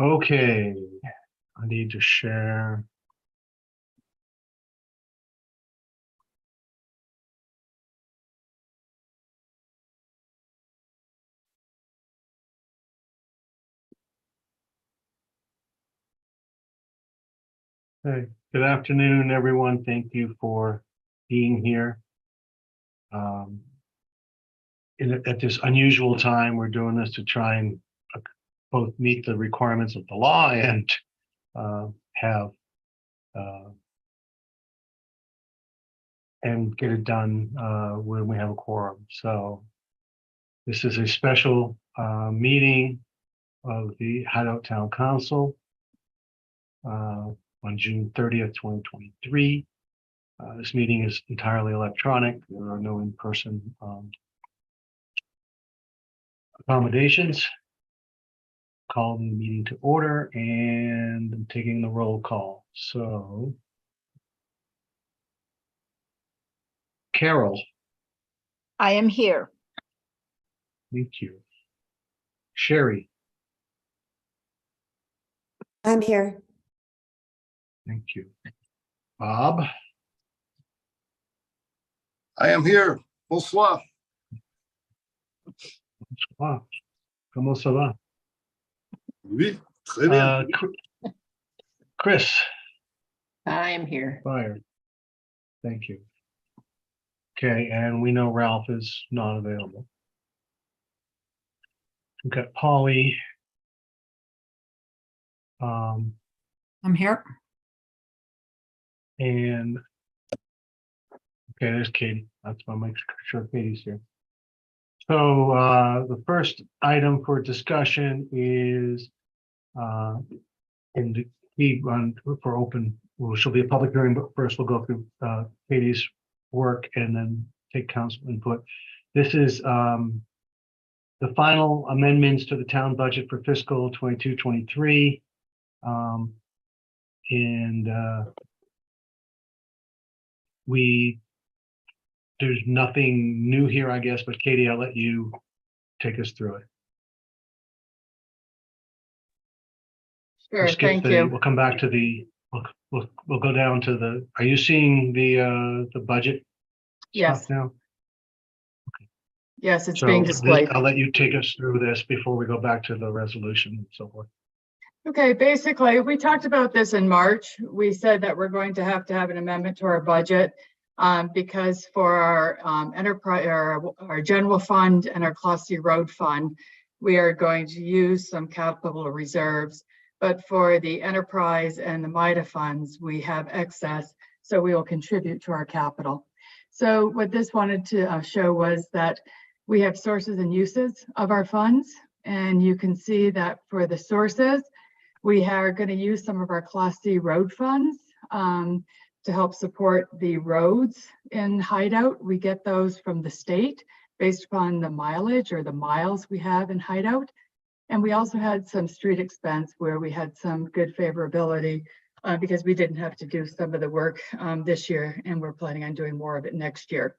Okay, I need to share. Hey, good afternoon, everyone. Thank you for being here. At this unusual time, we're doing this to try and both meet the requirements of the law and have and get it done when we have a quorum. So this is a special meeting of the Hideout Town Council on June 30th, 2023. This meeting is entirely electronic. There are no in-person accommodations. Calling the meeting to order and I'm taking the roll call. So, Carol. I am here. Thank you. Sherry. I'm here. Thank you. Bob. I am here. Bonsoir. Wow. Comment ça va? Oui, très bien. Chris. I am here. Fire. Thank you. Okay, and we know Ralph is not available. We've got Polly. I'm here. And okay, there's Katie. That's why I'm making sure Katie's here. So the first item for discussion is in the run for open. Well, she'll be a public hearing, but first we'll go through Katie's work and then take council input. This is the final amendments to the town budget for fiscal 22-23. There's nothing new here, I guess, but Katie, I'll let you take us through it. Sure, thank you. We'll come back to the, we'll go down to the, are you seeing the budget Yes. stuff now? Okay. Yes, it's being displayed. I'll let you take us through this before we go back to the resolution and so forth. Okay, basically, we talked about this in March. We said that we're going to have an amendment to our budget because for our enterprise, our general fund and our Class C road fund, we are going to use some capital reserves. But for the enterprise and the MIDA funds, we have excess, so we will contribute to our capital. So what this wanted to show was that we have sources and uses of our funds. And you can see that for the sources, we are going to use some of our Class C road funds to help support the roads in Hideout. We get those from the state based upon the mileage or the miles we have in Hideout. And we also had some street expense where we had some good favorability because we didn't have to do some of the work this year, and we're planning on doing more of it next year.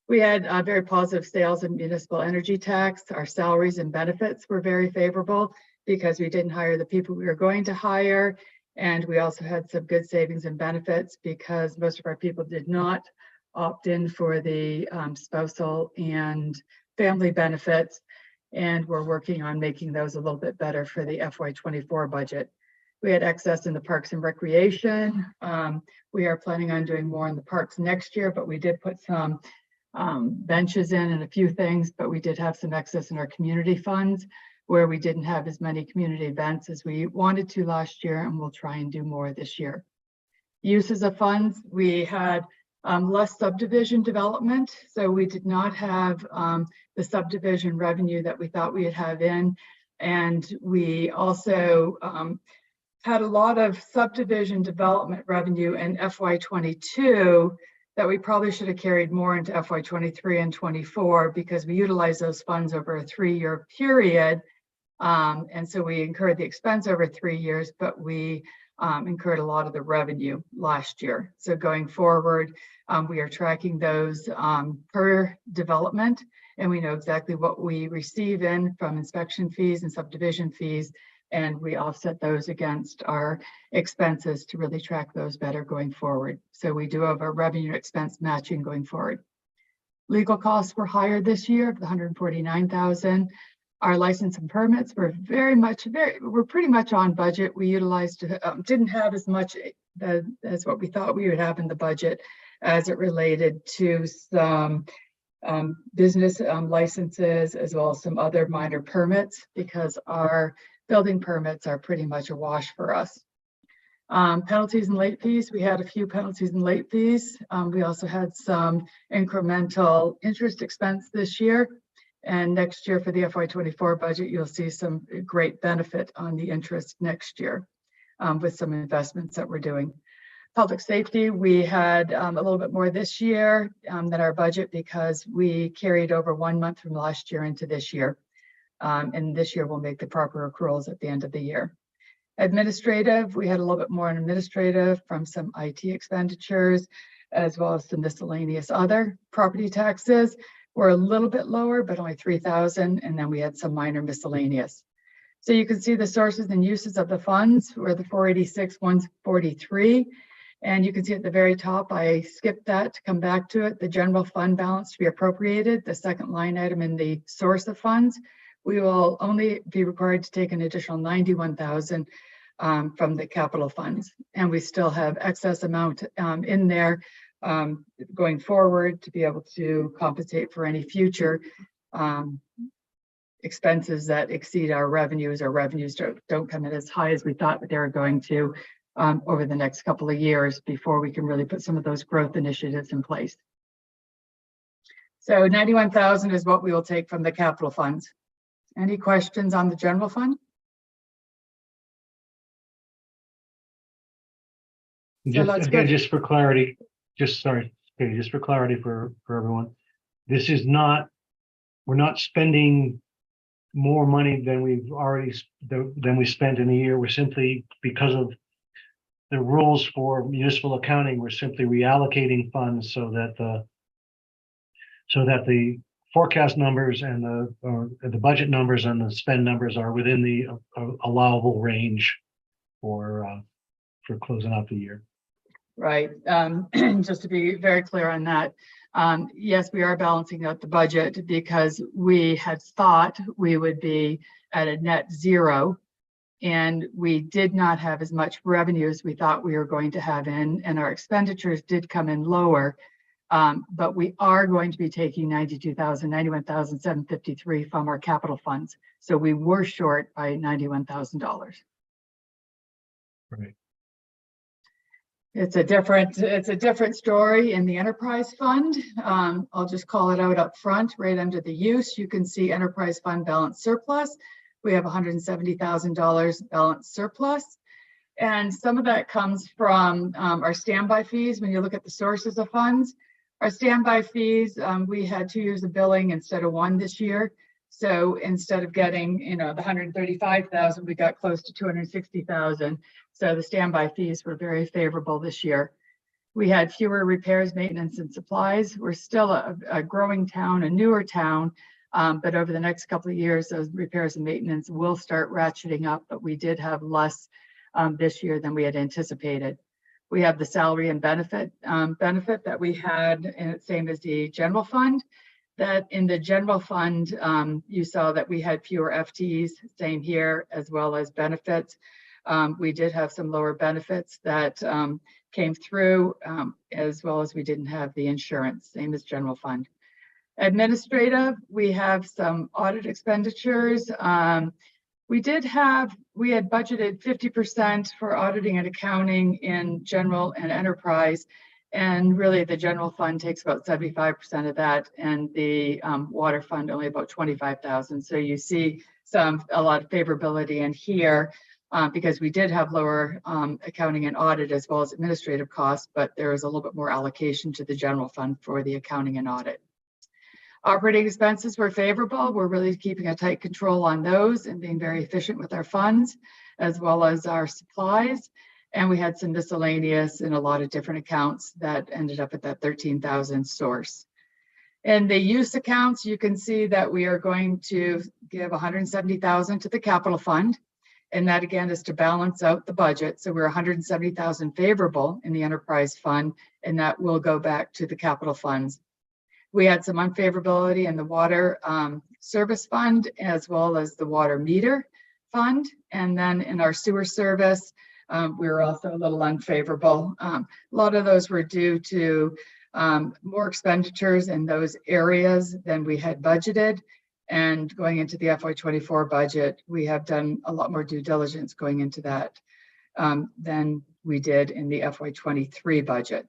We had very positive sales and municipal energy tax. Our salaries and benefits were very favorable because we didn't hire the people we were going to hire. And we also had some good savings and benefits because most of our people did not opt in for the spousal and family benefits. And we're working on making those a little bit better for the FY24 budget. We had excess in the parks and recreation. We are planning on doing more in the parks next year, but we did put some benches in and a few things, but we did have some excess in our community funds where we didn't have as many community events as we wanted to last year, and we'll try and do more this year. Uses of funds, we had less subdivision development, so we did not have the subdivision revenue that we thought we'd have in, and we also had a lot of subdivision development revenue in FY22 that we probably should have carried more into FY23 and 24 because we utilized those funds over a 3-year period. And so we incurred the expense over 3 years, but we incurred a lot of the revenue last year. So going forward, we are tracking those per development, and we know exactly what we receive in from inspection fees and subdivision fees And we offset those against our expenses to really track those better going forward. So we do have a revenue expense matching going forward. Legal costs were higher this year, 149,000. Our license and permits were we're pretty much on budget. We utilized, didn't have as much as what we thought we would have in the budget as it related to some business licenses, as well as some other minor permits, because our building permits are pretty much a wash for us. Penalties and late fees, we had a few penalties and late fees. We also had some incremental interest expense this year. And next year for the FY24 budget, you'll see some great benefit on the interest next year with some investments that we're doing. Public safety, we had a little bit more this year than our budget because we carried over 1 month from last year into this year. And this year we'll make the proper accruals at the end of the year. Administrative, we had a little bit more in administrative from some IT expenditures, as well as some miscellaneous other. Property taxes were a little bit lower, but only 3,000. And then we had some minor miscellaneous. So you can see the sources and uses of the funds were the 486, 143. And you can see at the very top, I skipped that to come back to it, the general fund balance to be appropriated, the second line item in the source of funds. We will only be required to take an additional 91,000 from the capital funds. And we still have excess amount in there going forward to be able to compensate for any future expenses that exceed our revenues, or revenues don't come in as high as we thought they were going to over the next couple of years before we can really put some of those growth initiatives in place. So 91,000 is what we will take from the capital funds. Any questions on the general fund? Again, just for clarity, just for clarity for everyone, this is not, we're not spending more money than we spent in a year. We're simply, because of the rules for municipal accounting, we're simply reallocating funds so that the forecast numbers and the budget numbers and the spend numbers are within the allowable range for closing out the year. Right. Just to be very clear on that, yes, we are balancing out the budget because we had thought we would be at a net zero, and we did not have as much revenue as we thought we were going to have in, and our expenditures did come in lower. But we are going to be taking 91,753 from our capital funds. So we were short by $91,000. Right. It's a different story in the enterprise fund. I'll just call it out up front, right under the use. You can see enterprise fund balance surplus. We have $170,000 balance surplus. And some of that comes from our standby fees. When you look at the sources of funds, our standby fees, we had 2 years of billing instead of 1 this year. So instead of getting, the 135,000, we got close to 260,000. So the standby fees were very favorable this year. We had fewer repairs, maintenance, and supplies. We're still a growing town, a newer town, but over the next couple of years, those repairs and maintenance will start ratcheting up, but we did have less this year than we had anticipated. We have the salary and benefit that we had, and same as the general fund. That in the general fund, you saw that we had fewer FTEs, same here, as well as benefits. We did have some lower benefits that came through, as well as we didn't have the insurance, same as general fund. Administrative, we have some audit expenditures. We had budgeted 50% for auditing and accounting in general and enterprise. And really the general fund takes about 75% of that, and the water fund only about 25,000. So you see a lot of favorability in here because we did have lower accounting and audit as well as administrative costs, but there is a little bit more allocation to the general fund for the accounting and audit. Operating expenses were favorable. We're really keeping a tight control on those and being very efficient with our funds as well as our supplies. And we had some miscellaneous in a lot of different accounts that ended up at that 13,000 source. In the use accounts, you can see that we are going to give 170,000 to the capital fund. And that again is to balance out the budget. So we're 170,000 favorable in the enterprise fund, and that will go back to the capital funds. We had some unfavorability in the water service fund as well as the water meter fund. And then in our sewer service, we were also a little unfavorable. A lot of those were due to more expenditures in those areas than we had budgeted. And going into the FY24 budget, we have done a lot more due diligence going into that than we did in the FY23 budget.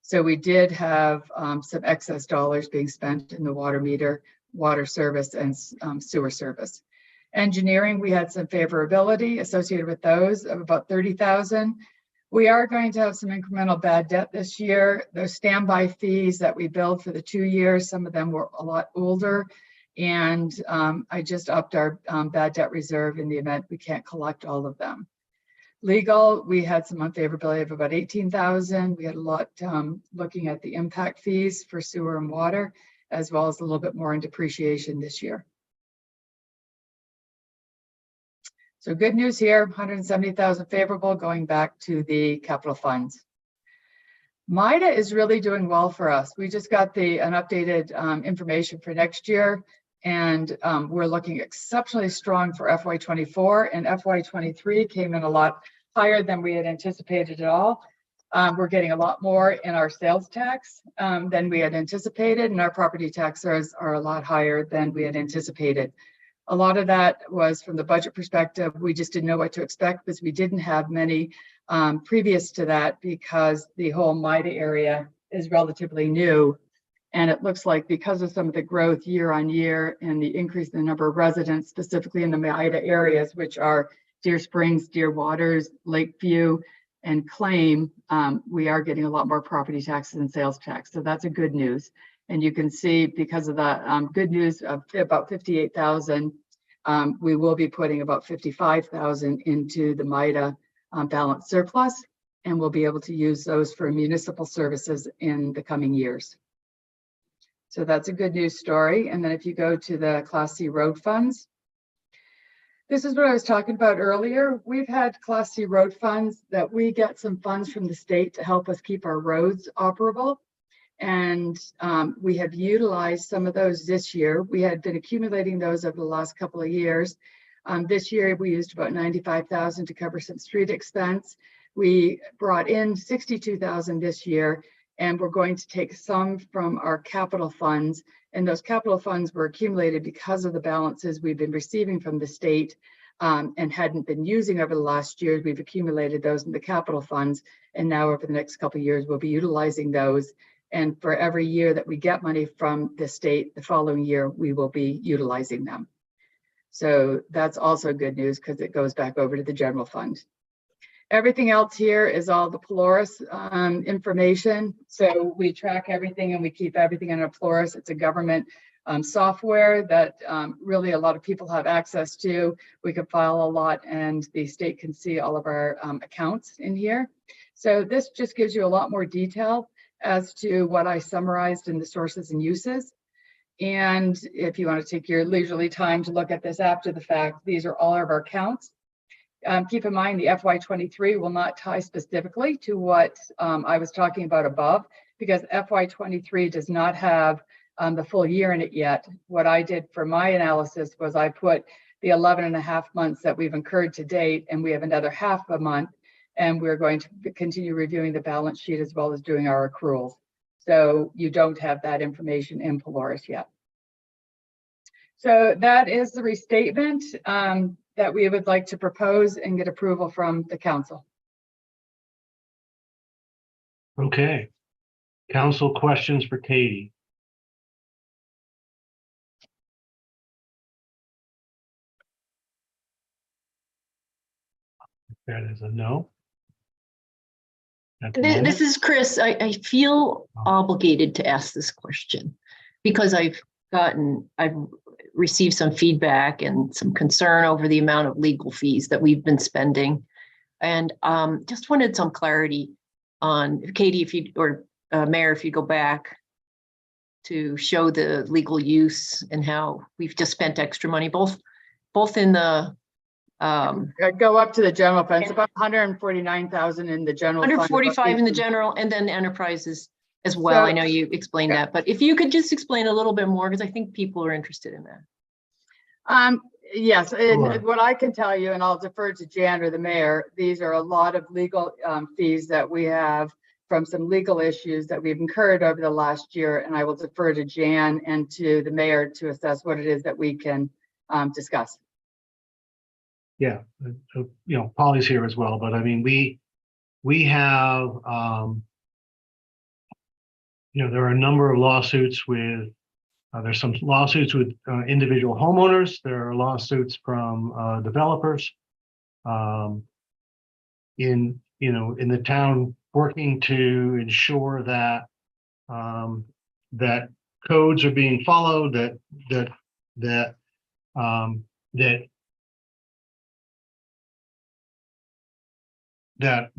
So we did have some excess dollars being spent in the water meter, water service, and sewer service. Engineering, we had some favorability associated with those of about 30,000. We are going to have some incremental bad debt this year. Those standby fees that we billed for the 2 years, some of them were a lot older. And I just upped our bad debt reserve in the event we can't collect all of them. Legal, we had some unfavorability of about 18,000. We had a lot looking at the impact fees for sewer and water, as well as a little bit more in depreciation this year. So good news here, 170,000 favorable going back to the capital funds. MIDA is really doing well for us. We just got an updated information for next year, and we're looking exceptionally strong for FY24, and FY23 came in a lot higher than we had anticipated at all. We're getting a lot more in our sales tax than we had anticipated, and our property taxes are a lot higher than we had anticipated. A lot of that was from the budget perspective. We just didn't know what to expect because we didn't have many previous to that, because the whole MIDA area is relatively new. And it looks like because of some of the growth year on year and the increase in the number of residents, specifically in the MIDA areas, which are Deer Springs, Deer Waters, Lakeview, and Claim, we are getting a lot more property taxes and sales tax. So that's a good news. And you can see because of the good news of about 58,000, we will be putting about 55,000 into the MIDA balance surplus, and we'll be able to use those for municipal services in the coming years. So that's a good news story. And then if you go to the Class C road funds, this is what I was talking about earlier. We've had Class C road funds that we get some funds from the state to help us keep our roads operable. And we have utilized some of those this year. We had been accumulating those over the last couple of years. This year, we used about 95,000 to cover some street expense. We brought in 62,000 this year, and we're going to take some from our capital funds. And those capital funds were accumulated because of the balances we've been receiving from the state and hadn't been using over the last year. We've accumulated those in the capital funds. And now over the next couple of years, we'll be utilizing those. And for every year that we get money from the state, the following year, we will be utilizing them. So that's also good news because it goes back over to the general fund. Everything else here is all the Polaris information. So we track everything and we keep everything in a Polaris. It's a government software that really a lot of people have access to. We can file a lot and the state can see all of our accounts in here. So this just gives you a lot more detail as to what I summarized in the sources and uses. And if you want to take your leisurely time to look at this after the fact, these are all of our accounts. Keep in mind the FY23 will not tie specifically to what I was talking about above, because FY23 does not have the full year in it yet. What I did for my analysis was I put the 11.5 months that we've incurred to date, and we have another half a month. And we're going to continue reviewing the balance sheet as well as doing our accruals. So you don't have that information in Polaris yet. So that is the restatement that we would like to propose and get approval from the council. Okay. Council questions for Katie. That is a no. This is Chris. I feel obligated to ask this question because I've received some feedback and some concern over the amount of legal fees that we've been spending. And just wanted some clarity on, Katie, if you, or Mayor, if you go back to show the legal use and how we've just spent extra money, both in the Go up to the general fund. It's about 149,000 in the general fund. 145 in the general, and then enterprises as well. I know you explained that, but if you could just explain a little bit more, because I think people are interested in that. Yes, and Sure. what I can tell you, and I'll defer to Jan or the mayor, these are a lot of legal fees that we have from some legal issues that we've incurred over the last year, and I will defer to Jan and to the mayor to assess what it is that we can discuss. Yeah, Polly's here as well, but I mean, we have, there are a number of lawsuits with, there's some lawsuits with individual homeowners. There are lawsuits from developers in the town, working to ensure that that codes are being followed, that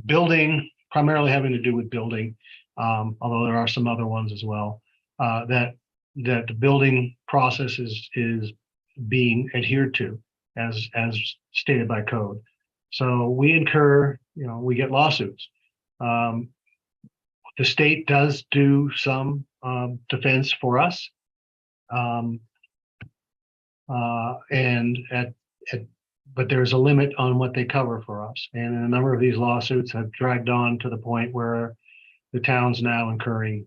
building, primarily having to do with building, although there are some other ones as well, that the building process is being adhered to as stated by code. So we incur, we get lawsuits. The state does do some defense for us, but there's a limit on what they cover for us. And a number of these lawsuits have dragged on to the point where the town's now incurring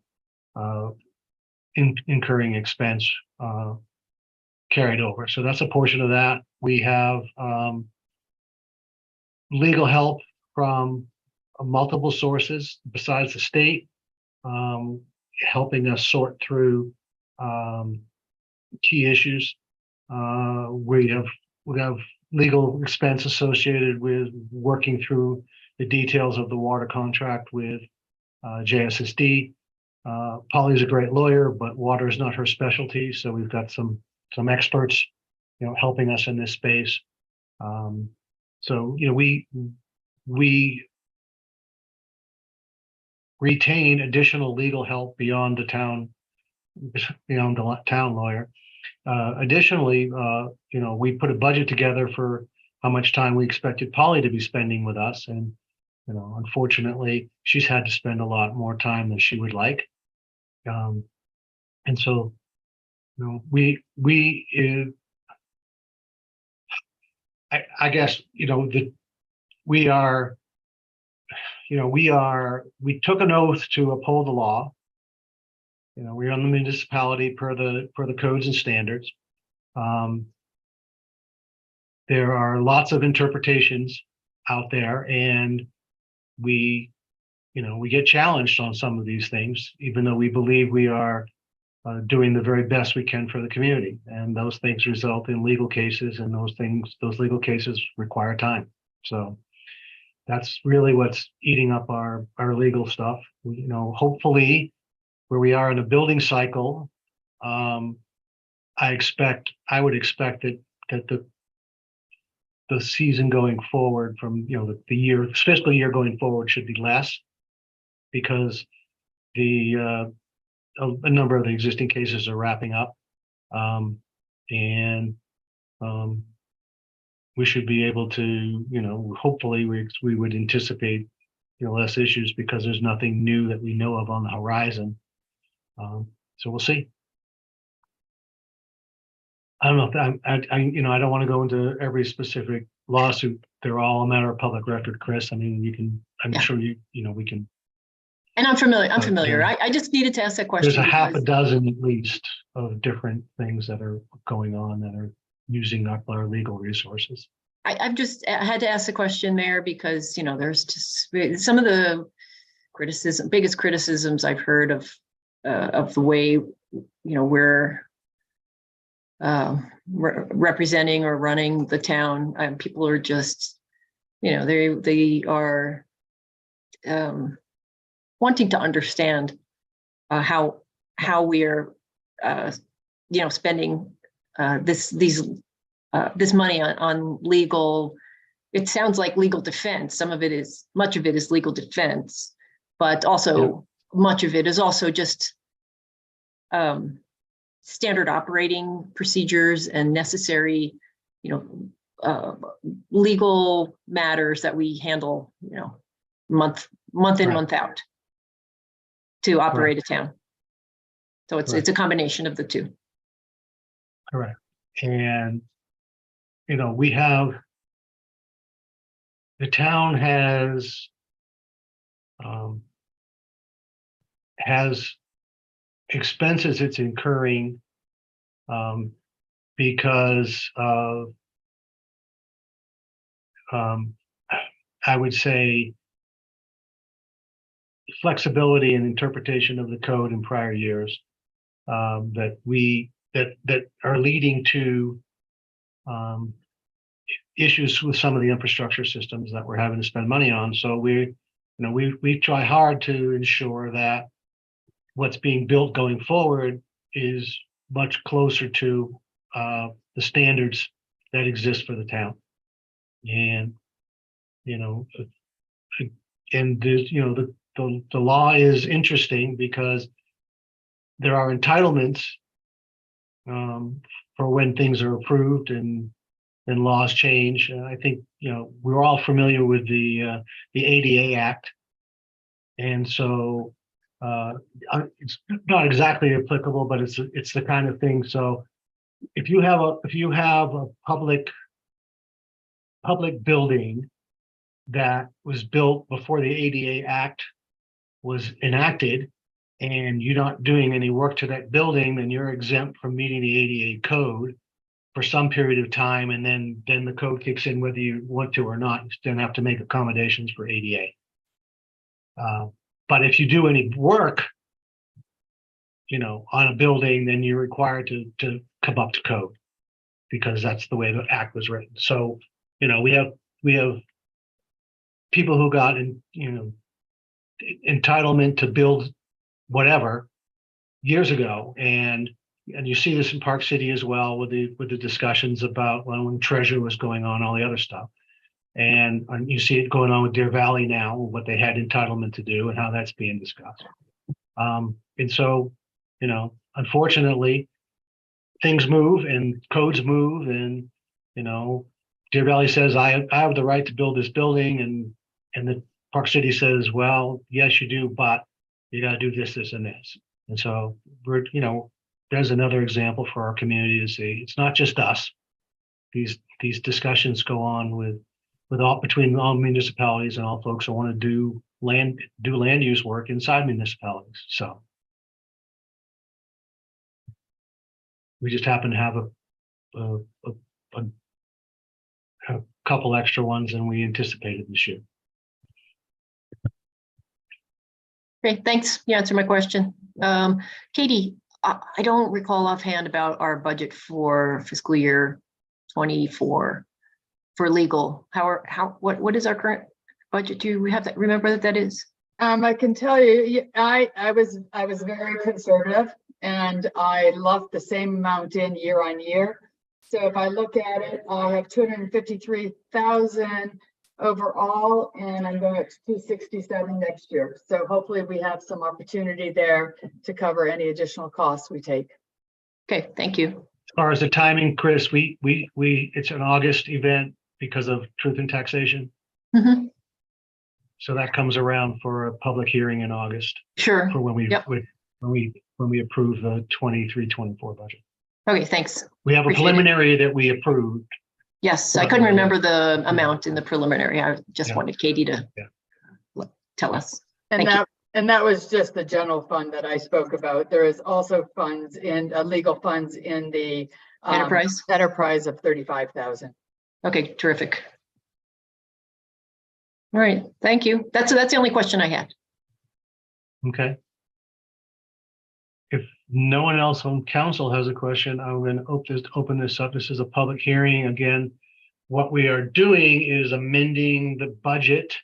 expense carried over. So that's a portion of that. We have legal help from multiple sources besides the state, helping us sort through key issues. We have legal expense associated with working through the details of the water contract with JSSD. Polly's a great lawyer, but water is not her specialty. So we've got some experts, helping us in this space. So we retain additional legal help beyond the town lawyer. Additionally, we put a budget together for how much time we expected Polly to be spending with us, and unfortunately, she's had to spend a lot more time than she would like. And so, I guess we took an oath to uphold the law. We're on the municipality per the codes and standards. There are lots of interpretations out there, and we get challenged on some of these things, even though we believe we are doing the very best we can for the community. And those things result in legal cases, and those legal cases require time. So that's really what's eating up our legal stuff. Hopefully, where we are in a building cycle, I would expect that the season going forward from the fiscal year going forward should be less, because a number of the existing cases are wrapping up, and we should be able to, hopefully we would anticipate less issues, because there's nothing new that we know of on the horizon. So we'll see. I don't know if I don't want to go into every specific lawsuit. They're all a matter of public record, Chris. I mean, I'm sure we can. And I'm familiar. I just needed to ask that question. There's a half a dozen at least of different things that are going on that are using up our legal resources. I had to ask the question, Mayor, because there's just some of the biggest criticisms I've heard of the way we're representing or running the town. People are just they are wanting to understand how we are spending this money on legal. It sounds like legal defense. Much of it is legal defense, but also much of it is also just standard operating procedures and necessary, legal matters that we handle, month in, Right. month out to operate a town. So it's a combination of the two. Correct. And, we have, the town has expenses it's incurring because of, I would say, flexibility and interpretation of the code in prior years that are leading to issues with some of the infrastructure systems that we're having to spend money on. So we try hard to ensure that what's being built going forward is much closer to the standards that exist for the town. And the law is interesting because there are entitlements for when things are approved and laws change. I think we're all familiar with the ADA Act, and so it's not exactly applicable, but it's the kind of thing. So if you have a public building that was built before the ADA Act was enacted, and you're not doing any work to that building, then you're exempt from meeting the ADA code for some period of time, and then the code kicks in whether you want to or not. You still have to make accommodations for ADA. But if you do any work, on a building, then you're required to come up to code because that's the way the act was written. So, we have people who got entitlement to build whatever years ago, and you see this in Park City as well with the discussions about when Treasure was going on, all the other stuff, and you see it going on with Deer Valley now, what they had entitlement to do and how that's being discussed. And so, unfortunately, things move and codes move, and Deer Valley says I have the right to build this building, and the Park City says, well, yes, you do, but you got to do this, this, and this. And so there's another example for our community to see. It's not just us. These discussions go on between all municipalities and all folks who want to do land use work inside municipalities. So we just happen to have a couple extra ones than we anticipated this year. Great, thanks. You answered my question. Katie, I don't recall offhand about our budget for fiscal year 24 for legal. What is our current budget? Do we have that? Remember that is? I can tell you, I was very conservative, and I left the same amount in year on year. So if I look at it, I have 253,000 overall, and I'm going to 267 next year. So hopefully we have some opportunity there to cover any additional costs we take. Okay, thank you. As far as the timing, Chris, it's an August event because of truth in taxation. Mm-hmm. So that comes around for a public hearing in August. Sure. For when we Yep. when we approve the 23-24 budget. Okay, thanks. We have a Appreciate preliminary that we approved. Yes, I couldn't remember the amount in the preliminary. I just wanted Katie to tell us. And that was just the general fund that I spoke about. There is also funds in legal funds in the enterprise of 35,000. Okay, terrific. All right, thank you. That's the only question I had. Okay. If no one else on council has a question, I'm going to open this up. This is a public hearing. Again, what we are doing is amending the budget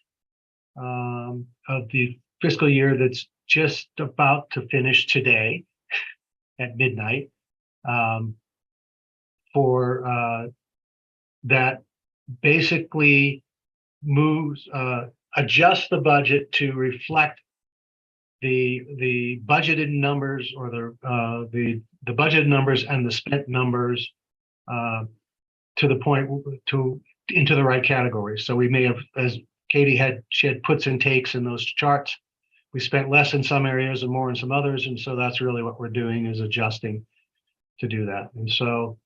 of the fiscal year that's just about to finish today at midnight for that basically adjust the budget to reflect the budgeted numbers, or the budgeted numbers and the spent numbers to the point into the right categories. So we may have, as she had puts and takes in those charts. We spent less in some areas and more in some others. And so that's really what we're doing, is adjusting to do that. And so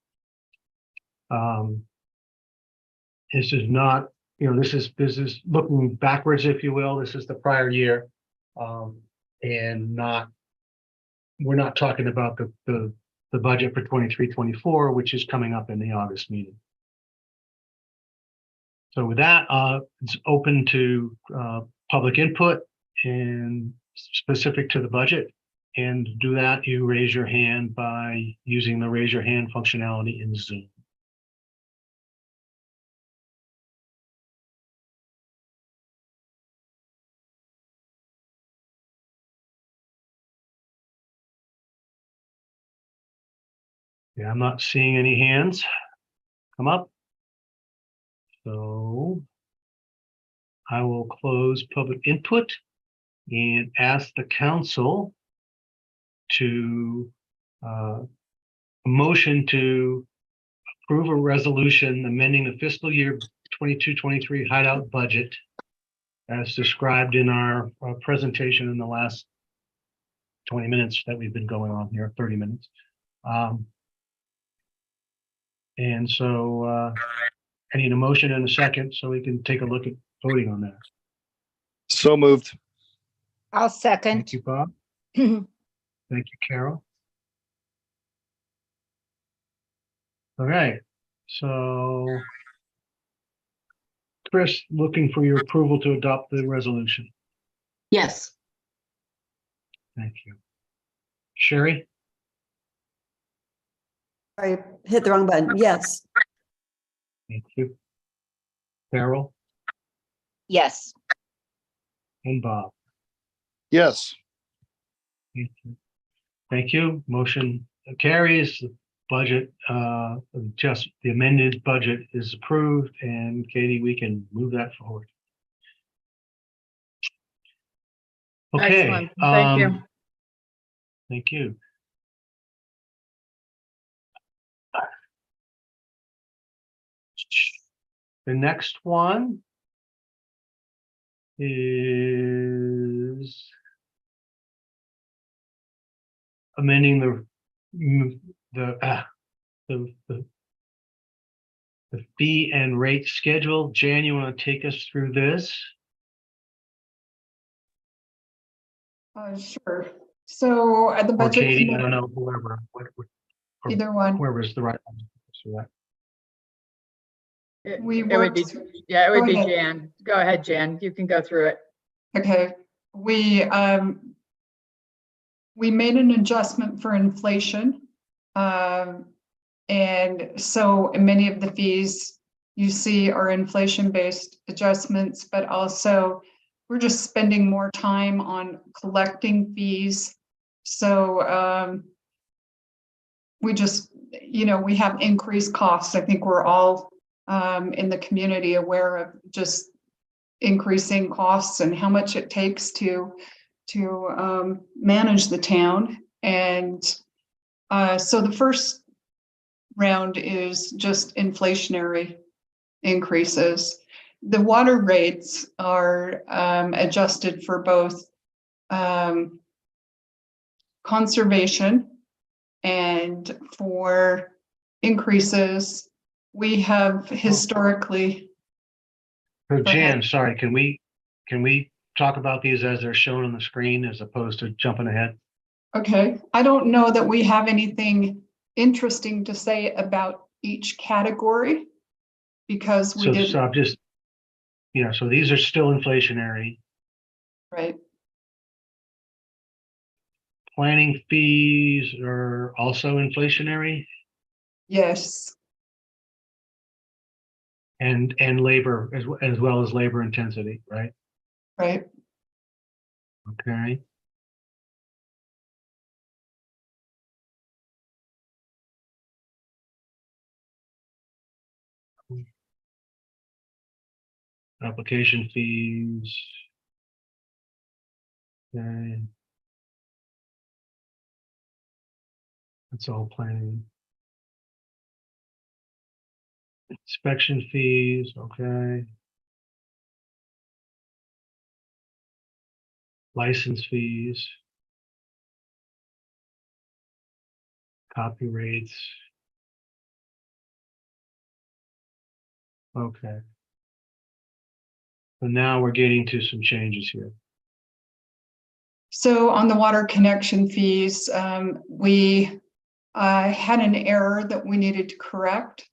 this is not, this is looking backwards, if you will. This is the prior year. And we're not talking about the budget for 23-24, which is coming up in the August meeting. So with that, it's open to public input and specific to the budget. And to do that, you raise your hand by using the raise your hand functionality in Zoom. Yeah, I'm not seeing any hands come up. So I will close public input and ask the council to motion to approve a resolution amending the fiscal year 22-23 hideout budget as described in our presentation in the last 20 minutes that we've been going on here, 30 minutes. And so I need a motion and a second so we can take a look at voting on that. So moved. I'll second. Thank you, Bob. Thank you, Carol. All right, so Chris, looking for your approval to adopt the resolution. Yes. Thank you. Sherry? I hit the wrong button. Yes. Thank you. Carol Yes. and Bob? Yes. Thank you. Thank you. Motion carries. The budget, just the amended budget is approved, and Katie, we can move that forward. Okay. Excellent. Thank you. Thank you. The next one is amending the fee and rate schedule. Jan, you want to take us through this? Sure. So at the Or budget Katie, I committee, don't know, whoever, or either one, whoever's the right one. So that- It we it would be, worked. yeah, it would Go be ahead. Jan. Go ahead, Jan. You can go through it. Okay, we made an adjustment for inflation. And so many of the fees you see are inflation-based adjustments, but also we're just spending more time on collecting fees. So we just, we have increased costs. I think we're all in the community aware of just increasing costs and how much it takes to manage the town. And so the first round is just inflationary increases. The water rates are adjusted for both conservation and for increases. We have historically. So Go ahead. Jan, sorry, can we talk about these as they're shown on the screen as opposed to jumping ahead? Okay, I don't know that we have anything interesting to say about each category because we did, So I'm just, so these are still inflationary. right? Planning fees are also inflationary, Yes, and labor as well as labor intensity, right? right. Okay. Application fees. Okay. That's all planning. Inspection fees, okay. License fees. Copy rates. Okay. So now we're getting to some changes here. So on the water connection fees, we had an error that we needed to correct.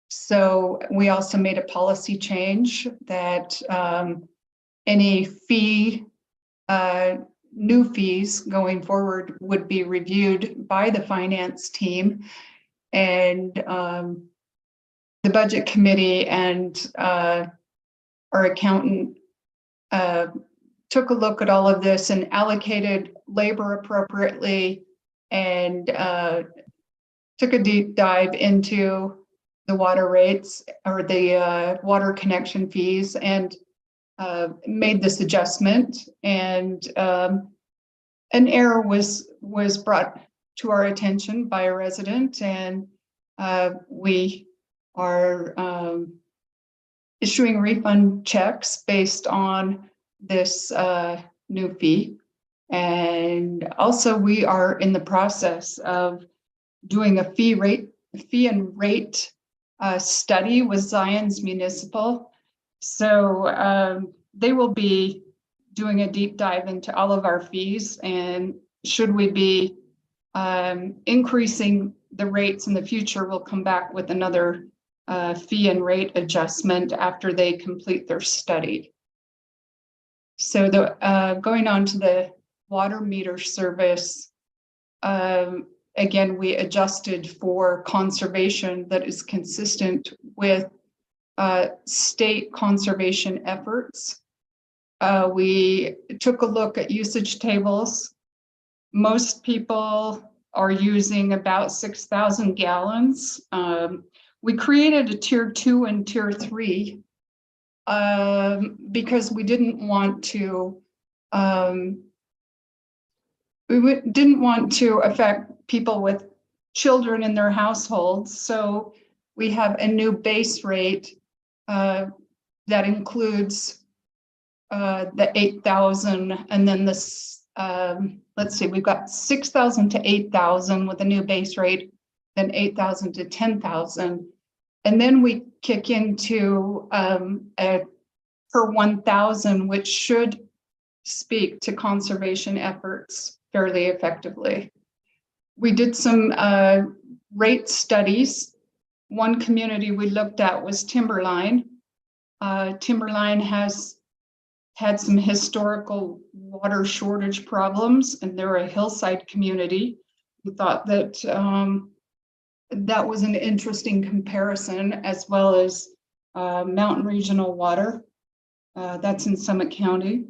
So we also made a policy change that any fee, new fees going forward would be reviewed by the finance team. And the budget committee and our accountant took a look at all of this and allocated labor appropriately and took a deep dive into the water rates or the water connection fees and made this adjustment. And an error was brought to our attention by a resident, and we are issuing refund checks based on this new fee. And also we are in the process of doing a fee and rate study with Zions Municipal. So they will be doing a deep dive into all of our fees, and should we be increasing the rates in the future, we'll come back with another fee and rate adjustment after they complete their study. So going on to the water meter service, again, we adjusted for conservation that is consistent with state conservation efforts. We took a look at usage tables. Most people are using about 6,000 gallons. We created a tier 2 and tier 3 because we didn't want to didn't want to affect people with children in their households. So we have a new base rate that includes the 8,000, and then this, let's see, we've got 6,000 to 8,000 with a new base rate, then 8,000 to 10,000. And then we kick into a per 1,000, which should speak to conservation efforts fairly effectively. We did some rate studies. One community we looked at was Timberline. Timberline has had some historical water shortage problems, and they're a hillside community. We thought that that was an interesting comparison, as well as Mountain Regional Water. That's in Summit County.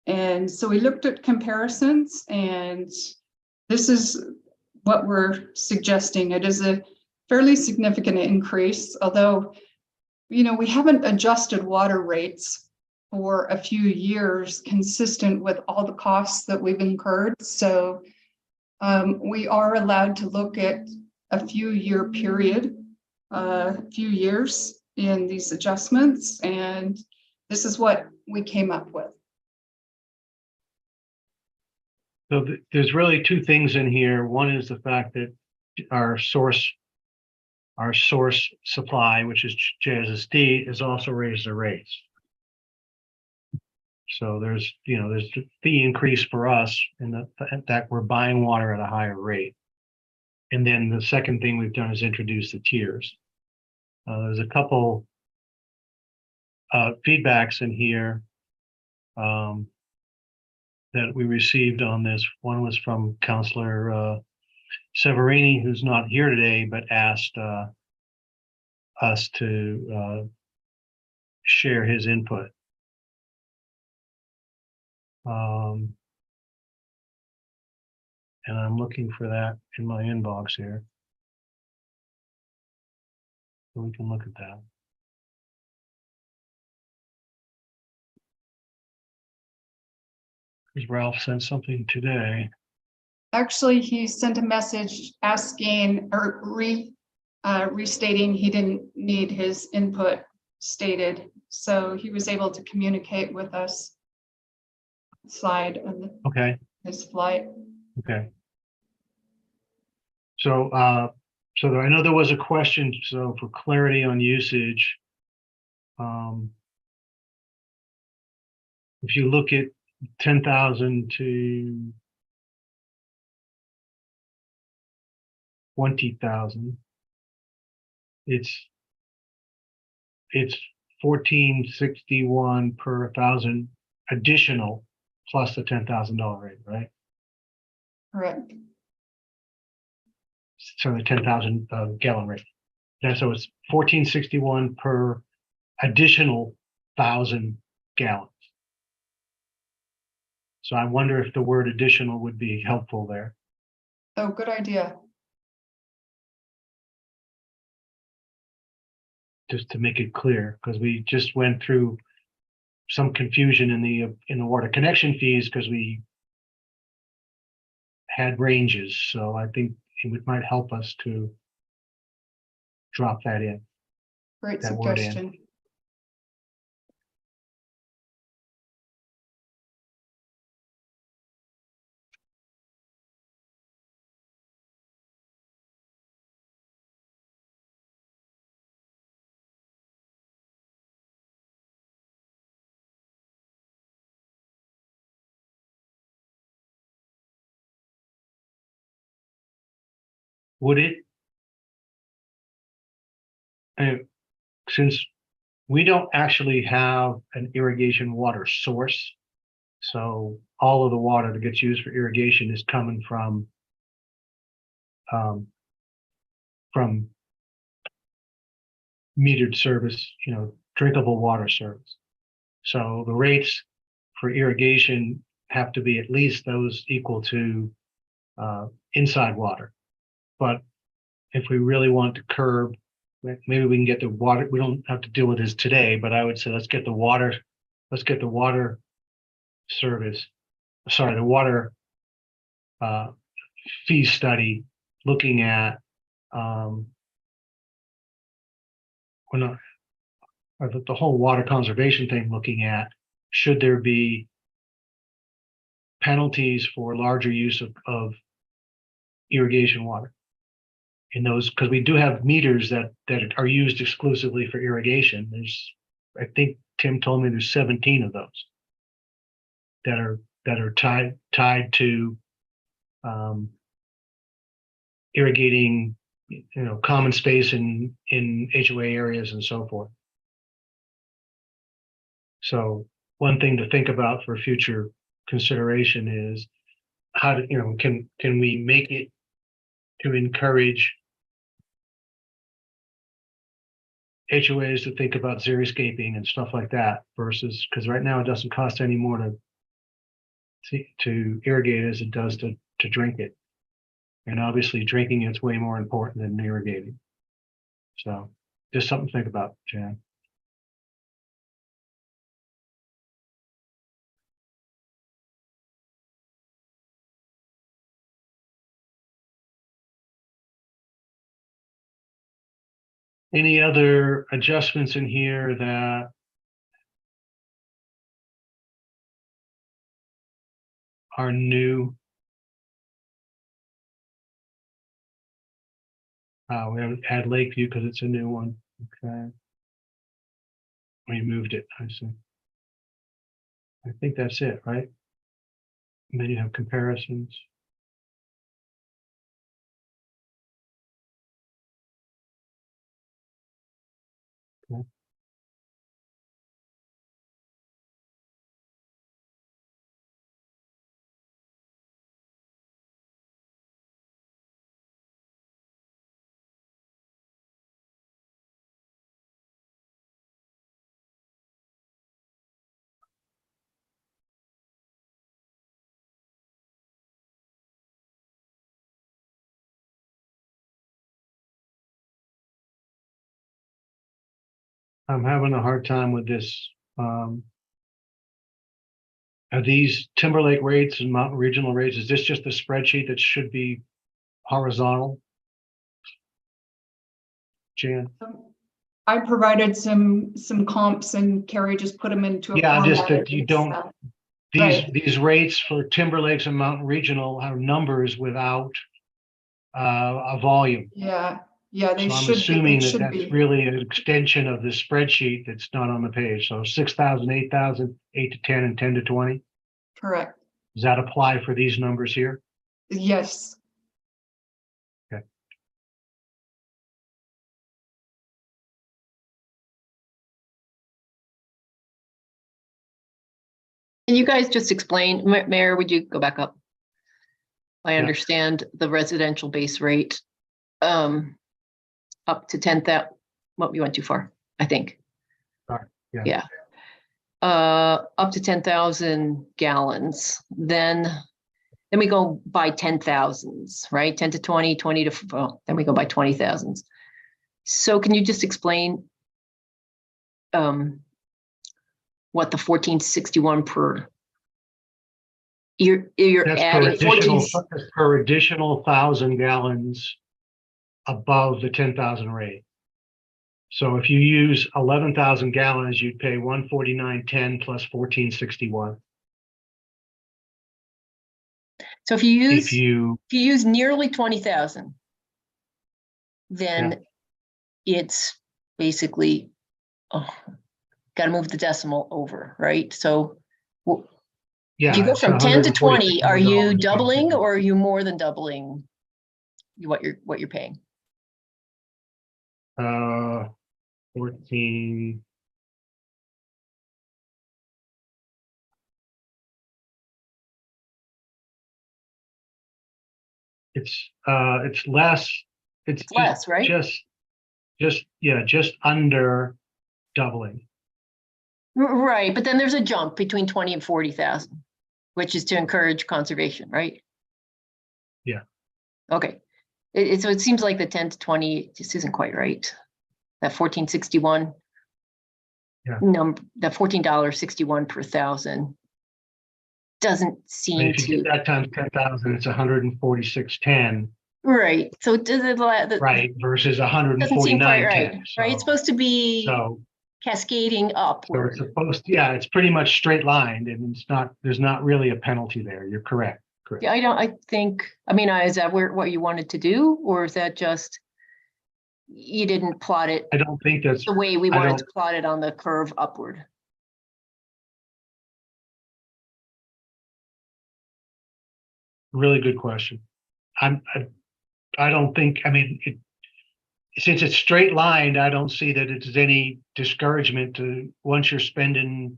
And so we looked at comparisons, and this is what we're suggesting. It is a fairly significant increase, although, you know, we haven't adjusted water rates for a few years consistent with all the costs that we've incurred. So we are allowed to look at a few year period, a few years in these adjustments, and this is what we came up with. So there's really two things in here. One is the fact that our source supply, which is JSSD, has also raised the rates. So there's the fee increase for us in that we're buying water at a higher rate. And then the second thing we've done is introduce the tiers. There's a couple feedbacks in here that we received on this. One was from Councilor Severini, who's not here today, but asked us to share his input. And I'm looking for that in my inbox here, so we can look at that. Because Ralph sent something today. Actually, he sent a message asking or restating he didn't need his input stated. So he was able to communicate with us. Slide on Okay, his flight. okay. So, I know there was a question, so for clarity on usage. If you look at 10,000 to 20,000, it's 1461 per 1,000 additional plus the $10,000 rate, right? Correct. So the 10,000 gallon rate. Yeah, so it's 1461 per additional 1,000 gallons. So I wonder if the word additional would be helpful there. Oh, good idea. Just to make it clear, because we just went through some confusion in the water connection fees because we had ranges. So I think it might help us to drop that in. Great That word in. suggestion. Would it? Since we don't actually have an irrigation water source, so all of the water that gets used for irrigation is coming from metered service, drinkable water service. So the rates for irrigation have to be at least those equal to inside water. But if we really want to curb, maybe we can get the water. We don't have to deal with this today, but I would say let's get the water service. Sorry, the water fee study looking at the whole water conservation thing, looking at should there be penalties for larger use of irrigation water in those, because we do have meters that are used exclusively for irrigation. I think Tim told me there's 17 of those that are tied to irrigating, common space in HOA areas and so forth. So one thing to think about for future consideration is how to, can we make it to encourage HOAs to think about xeriscaping and stuff like that versus, because right now it doesn't cost any more to irrigate as it does to drink it. And obviously drinking it's way more important than irrigating. So just something to think about, Jan. Any other adjustments in here that are new? We haven't had Lakeview because it's a new one. Okay. We moved it, I see. I think that's it, right? And then you have comparisons. Okay. I'm having a hard time with this. Are these Timberlake rates and Mountain Regional rates? Is this just a spreadsheet that should be horizontal? Jan? I provided some comps and Carrie just put them into a Yeah, just format that you in don't, Excel. these, Right. these rates for Timber Lakes and Mountain Regional are numbers without a volume. Yeah, they So I'm should be, assuming it that should that's be, really an extension of the spreadsheet that's not on the page. So 6,000, 8,000, 8 to 10, and 10 to 20. correct. Does that apply for these numbers here? Yes. Can you guys just explain, Mayor, would you go back up? I Yeah. understand the residential base rate, up to 10,000, well, we went too far, I think. Sorry, yeah. Yeah. Up to 10,000 gallons, then we go by 10,000s, right? 10 to 20, 20 to, well, then we go by 20,000s. So can you just explain what the 1461 per, you're That's adding 14, per additional 1,000 gallons above the 10,000 rate. So if you use 11,000 gallons, you'd pay 149.10 plus 1461. so if you If you use nearly 20,000, then it's basically, got to move the decimal over, right? So yeah, if you go it's from 10 to 20, are you $146 doubling or are you more than doubling what you're paying? 14. It's less. It's Less, right? just under doubling. Right, but then there's a jump between 20 and 40,000, which is to encourage conservation, right? Yeah. Okay. So it seems like the 10 to 20 just isn't quite right. That 1461 number, that $14.61 per thousand doesn't seem If you to, get that times 10,000, it's 146.10, right. So does it, right? Versus doesn't seem quite 149.10. right, right? It's supposed to be So cascading it's upward. supposed to, yeah, it's pretty much straight lined, and it's not, there's not really a penalty there. You're correct. Correct. Yeah, I think, I mean, is that what you wanted to do, or is that just you didn't plot it I don't think that's the way we I wanted don't- to plot it on the curve upward? really good question. I don't think, I mean, since it's straight lined, I don't see that it's any discouragement to, once you're spending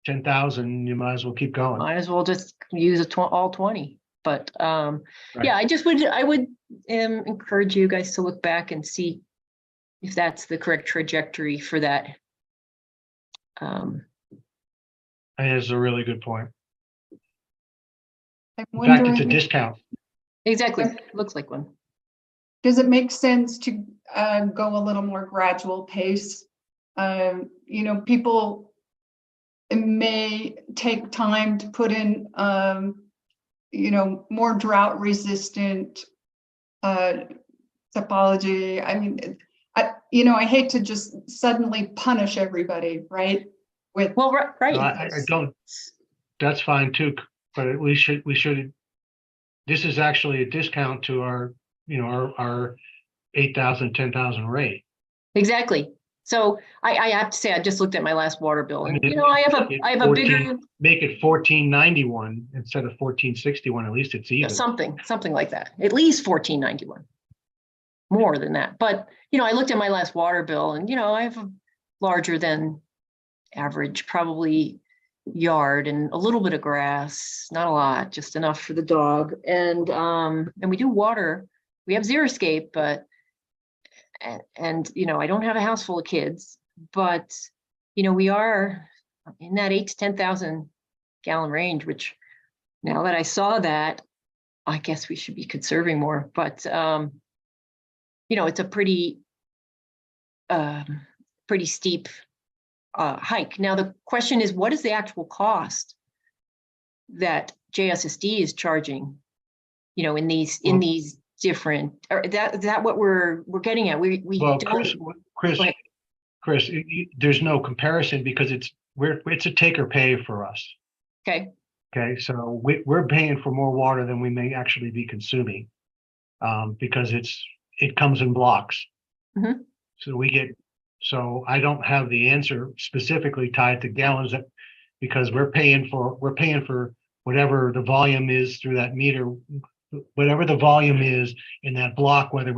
10,000, you might as well keep going. Might as well just use all 20. But Right. yeah, I would encourage you guys to look back and see if that's the correct trajectory for that. I think it's a really good point. I'm In fact, it's a wondering, discount. Exactly, looks like one. does it make sense to go a little more gradual pace? People may take time to put in, more drought resistant topology. I mean, I hate to just suddenly punish everybody, right? Well, right. I don't, that's fine too, but we should, this is actually a discount to our 8,000, 10,000 rate. Exactly. So I have to say, I just looked at my last water bill, and I have a bigger, Make it 1491 instead of 1461. At least it's even. something like that. At least 1491. More than that. But I looked at my last water bill, and I have a larger than average, probably yard and a little bit of grass, not a lot, just enough for the dog. And we do water. We have xeriscape, but and I don't have a house full of kids, but we are in that 8 to 10,000 gallon range, which now that I saw that, I guess we should be conserving more. But it's a pretty steep hike. Now the question is, what is the actual cost that JSSD is charging? In these different, or is that what we're getting at? We Well, don't. Chris, Go ahead. Chris, there's no comparison because it's a take or pay for us. Okay, Okay, so we're paying for more water than we may actually be consuming. Because it comes in blocks. Mhm. So I don't have the answer specifically tied to gallons because we're paying for whatever the volume is through that meter, whatever the volume is in that block, whether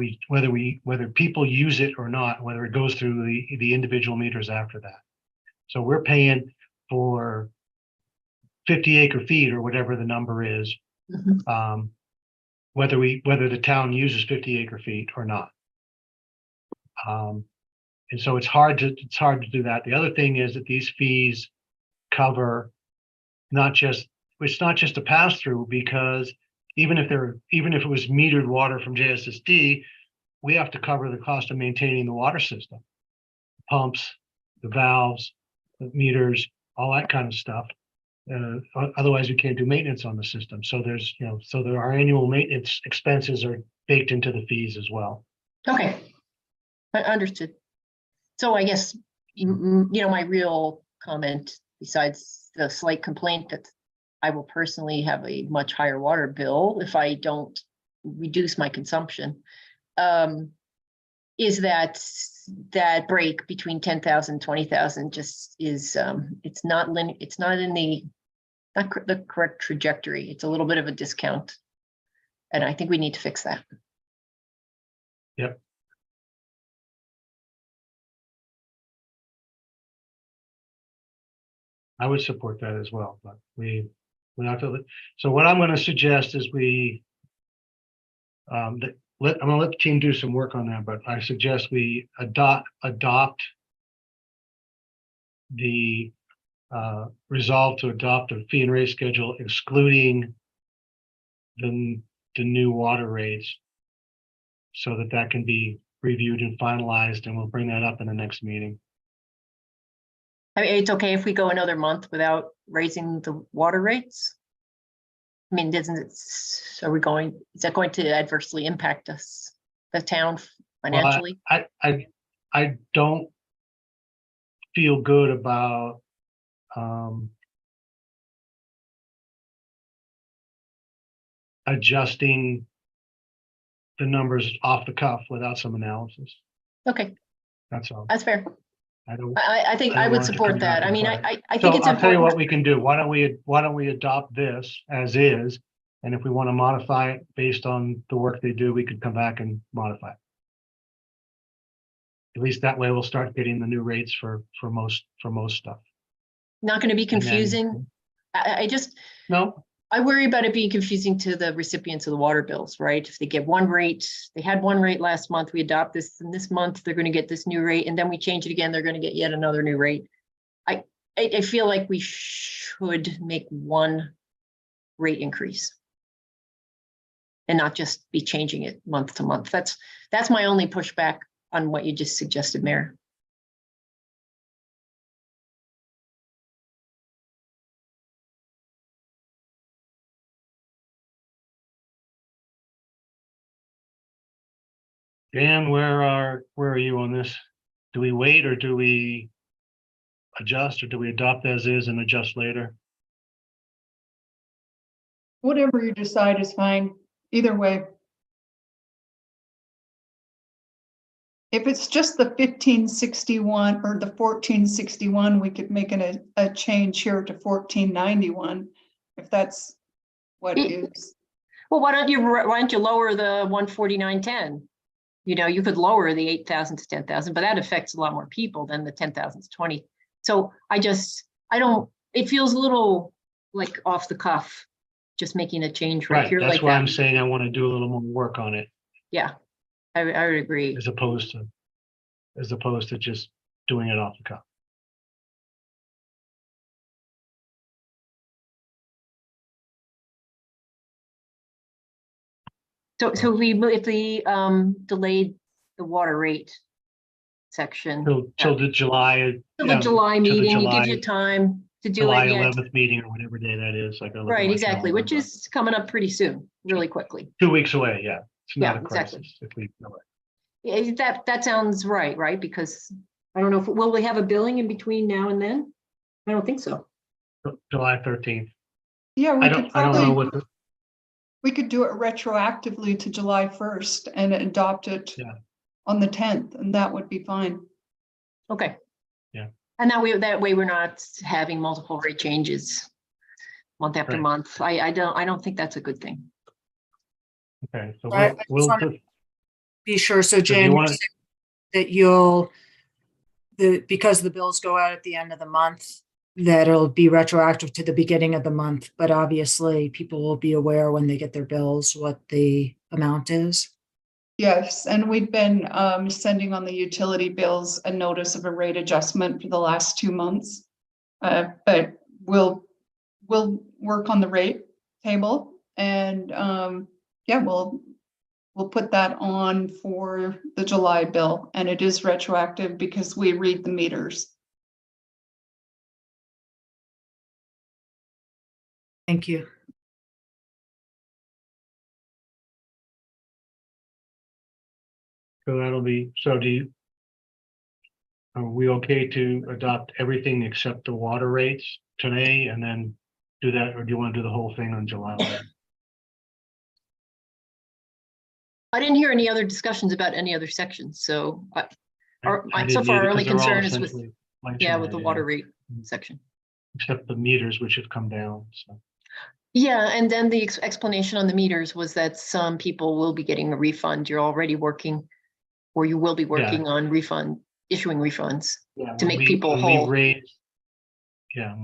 people use it or not, whether it goes through the individual meters after that. So we're paying for 50 acre feet or whatever the number is, Mhm. whether the town uses 50 acre feet or not. And so it's hard to do that. The other thing is that these fees cover it's not just a pass through, because even if it was metered water from JSSD, we have to cover the cost of maintaining the water system, pumps, the valves, the meters, all that kind of stuff. Otherwise, we can't do maintenance on the system. So our annual maintenance expenses are baked into the fees as well. Okay, I understood. So I guess, my real comment, besides the slight complaint that I will personally have a much higher water bill if I don't reduce my consumption, is that break between 10,000, 20,000 just is, it's not in the correct trajectory. It's a little bit of a discount. And I think we need to fix that. Yep. I would support that as well, but we have to. So what I'm going to suggest is I'm going to let the team do some work on that, but I suggest we adopt the resolve to adopt a fee and rate schedule excluding the new water rates, so that can be reviewed and finalized, and we'll bring that up in the next meeting. I mean, it's okay if we go another month without raising the water rates? I mean, is that going to adversely impact us, the town financially? Well, I don't feel good about adjusting the numbers off the cuff without some analysis. Okay, That's all. that's fair. I think don't I would want it to support come back that. I and mean, bite. I So think it's I'll tell you what important. we can do. Why don't we adopt this as is? And if we want to modify it based on the work they do, we could come back and modify it. At least that way we'll start getting the new rates for most stuff. Not going to be And then- confusing. No, I worry about it being confusing to the recipients of the water bills, right? If they get one rate, they had one rate last month, we adopt this, and this month they're going to get this new rate, and then we change it again, they're going to get yet another new rate. I feel like we should make one rate increase and not just be changing it month to month. That's my only pushback on what you just suggested, Mayor. Dan, where are you on this? Do we wait or do we adjust, or do we adopt as is and adjust later? Whatever you decide is fine, either way. If it's just the 1561 or the 1461, we could make a change here to 1491, if that's what is. Well, why don't you lower the 149.10? You could lower the 8,000 to 10,000, but that affects a lot more people than the 10,000 to 20. So it feels a little like off the cuff, just making a change right here. That's like why that. I'm saying I want to do a little more work on it, Yeah, I would agree. as opposed to just doing it off the cuff. So if we delayed the water rate section Till the July. till the July till the meeting, it gives July- you time to do July it yet. 11th meeting or whatever day that is. I gotta look at Right, my exactly, calendar, which is coming up pretty soon, really quickly. but 2 weeks away. Yeah. It's not Yeah, a exactly. crisis if we know it. Yeah, that sounds right? Because I don't know if, will we have a billing in between now and then? I don't think so. July 13th. Yeah, I don't know what the, we could do it retroactively to July 1st and adopt it Yeah. on the 10th, and that would be fine. Okay. Yeah. And that way we're not having multiple rate changes month after Right. month. I don't think that's a good thing. okay, so I just we'll wanna put, Be sure, so you Jan, want to, that because the bills go out at the end of the month, that it'll be retroactive to the beginning of the month, but obviously people will be aware when they get their bills what the amount is. Yes, and we've been sending on the utility bills a notice of a rate adjustment for the last 2 months. But we'll work on the rate table and yeah, we'll put that on for the July bill, and it is retroactive because we read the meters. Thank you. so that'll be, so are we okay to adopt everything except the water rates today and then do that, or do you want to do the whole thing on July 11th? I didn't hear any other discussions about any other sections, so I so didn't far either, our only 'cause they're all concern is with, essentially with inflationary, the water rate section. except the meters, which have come down, so. Yeah, and then the explanation on the meters was that some people will be getting a refund. You're already working, or you will be working on issuing refunds Yeah, to make people whole. When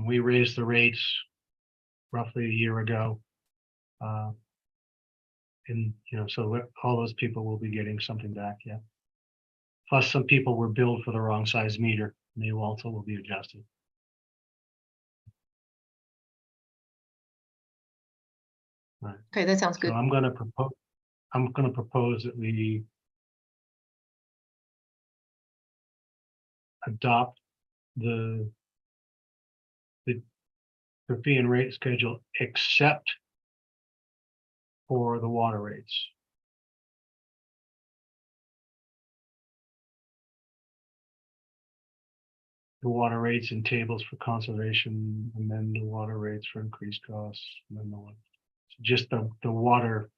we raised the rates roughly a year ago. And, so all those people will be getting something back, yeah. Plus, some people were billed for the wrong size meter, and they also will be adjusted. Okay, that sounds So good. I'm gonna propose that we adopt the fee and rate schedule except for the water rates. The water rates and tables for conservation, and then the water rates for increased costs, and then just the water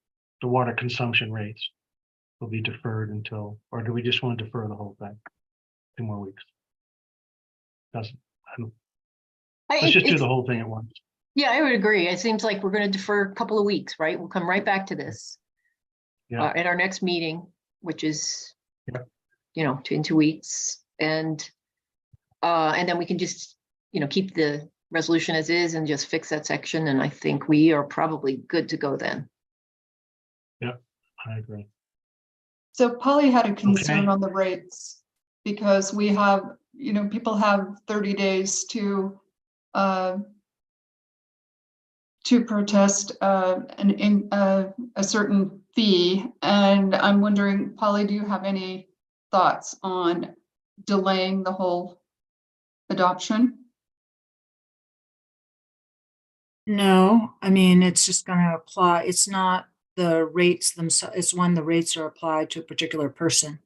consumption rates will be deferred until, or do we just want to defer the whole thing? 2 more weeks. Let's just do the whole thing at once. Yeah, I would agree. It seems like we're going to defer a couple of weeks, right? We'll come right back to this at our next meeting, which is, in 2 weeks, and then we can just, keep the resolution as is and just fix that section. And I think we are probably good to go then. Yeah, I agree. So Polly had a concern Okay. on the rates because we have, people have 30 days to protest a certain fee. And I'm wondering, Polly, do you have any thoughts on delaying the whole adoption? No, I mean, it's just gonna apply, it's not the rates themselves, it's when the rates are applied to a particular person.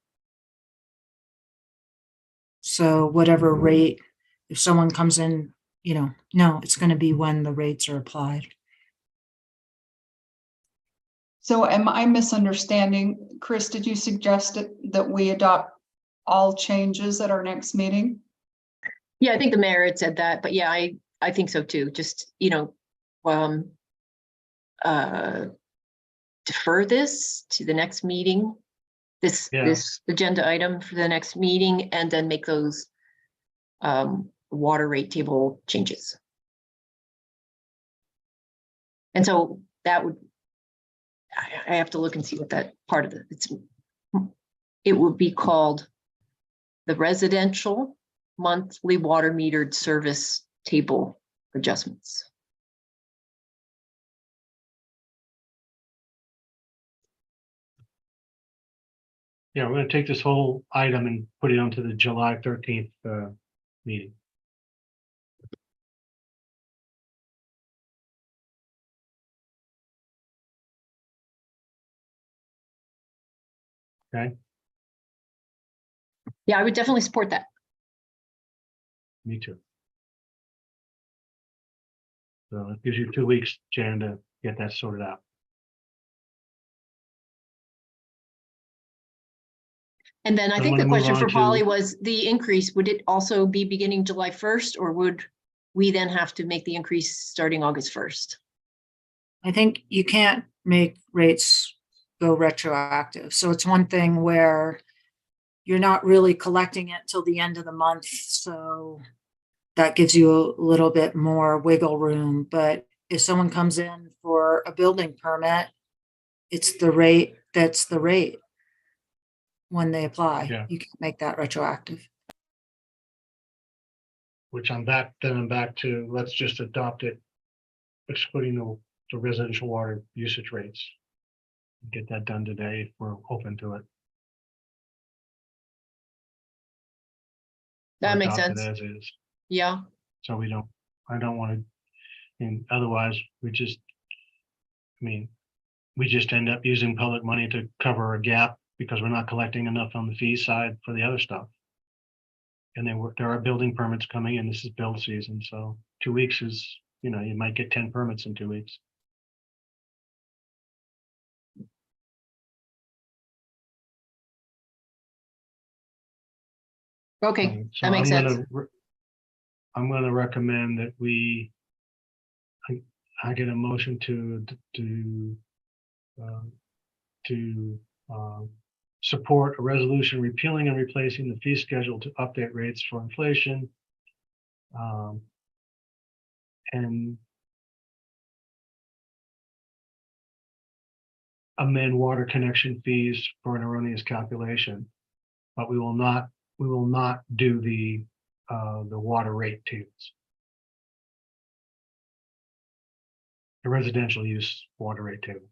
So whatever rate, if someone comes in, no, it's gonna be when the rates are applied. So am I misunderstanding? Chris, did you suggest that we adopt all changes at our next meeting? Yeah, I think the mayor had said that, but yeah, I think so too. Just, defer this to the next meeting, this agenda item for the next meeting, and then make those water rate table changes. And so that would, I have to look and see what that part of it would be called the residential monthly water metered service table adjustments. Yeah, we're gonna take this whole item and put it onto the July 13th meeting. Okay, Yeah, I would definitely support that. me too. So it gives you 2 weeks, Jan, to get that sorted out. And then I I'm think the gonna move question on for Polly to- was the increase, would it also be beginning July 1st, or would we then have to make the increase starting August 1st? I think you can't make rates go retroactive. So it's one thing where you're not really collecting it till the end of the month. So that gives you a little bit more wiggle room. But if someone comes in for a building permit, it's the rate, that's the rate when they apply. Yeah. You can make that retroactive. Which I'm back to, let's just adopt it, excluding the residential water usage rates. Get that done today if we're open to it. That Or makes adopt it sense. As is, Yeah. so I don't want to, and otherwise, we just end up using public money to cover a gap because we're not collecting enough on the fee side for the other stuff. And there are building permits coming in. This is build season, so 2 weeks is, you might get 10 permits in 2 weeks. Okay, So that makes sense. I'm gonna recommend that I get a motion to support a resolution repealing and replacing the fee schedule to update rates for inflation. And amend water connection fees for an erroneous calculation. But we will not do the water rate tables. The residential use water rate table.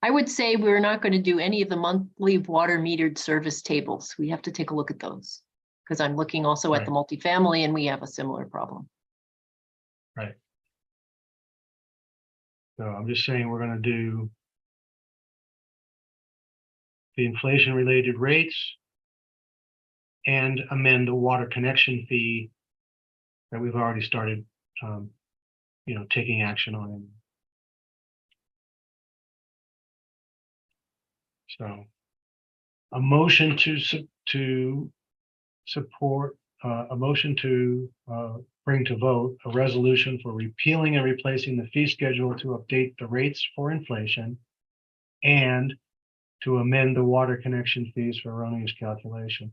I would say we're not going to do any of the monthly water metered service tables. We have to take a look at those. Because I'm looking also at the multifamily and we have a similar problem. Right. So I'm just saying we're going to do the inflation related rates and amend the water connection fee that we've already started, taking action on. So a motion to support, a motion to bring to vote a resolution for repealing and replacing the fee schedule to update the rates for inflation and to amend the water connection fees for erroneous calculation.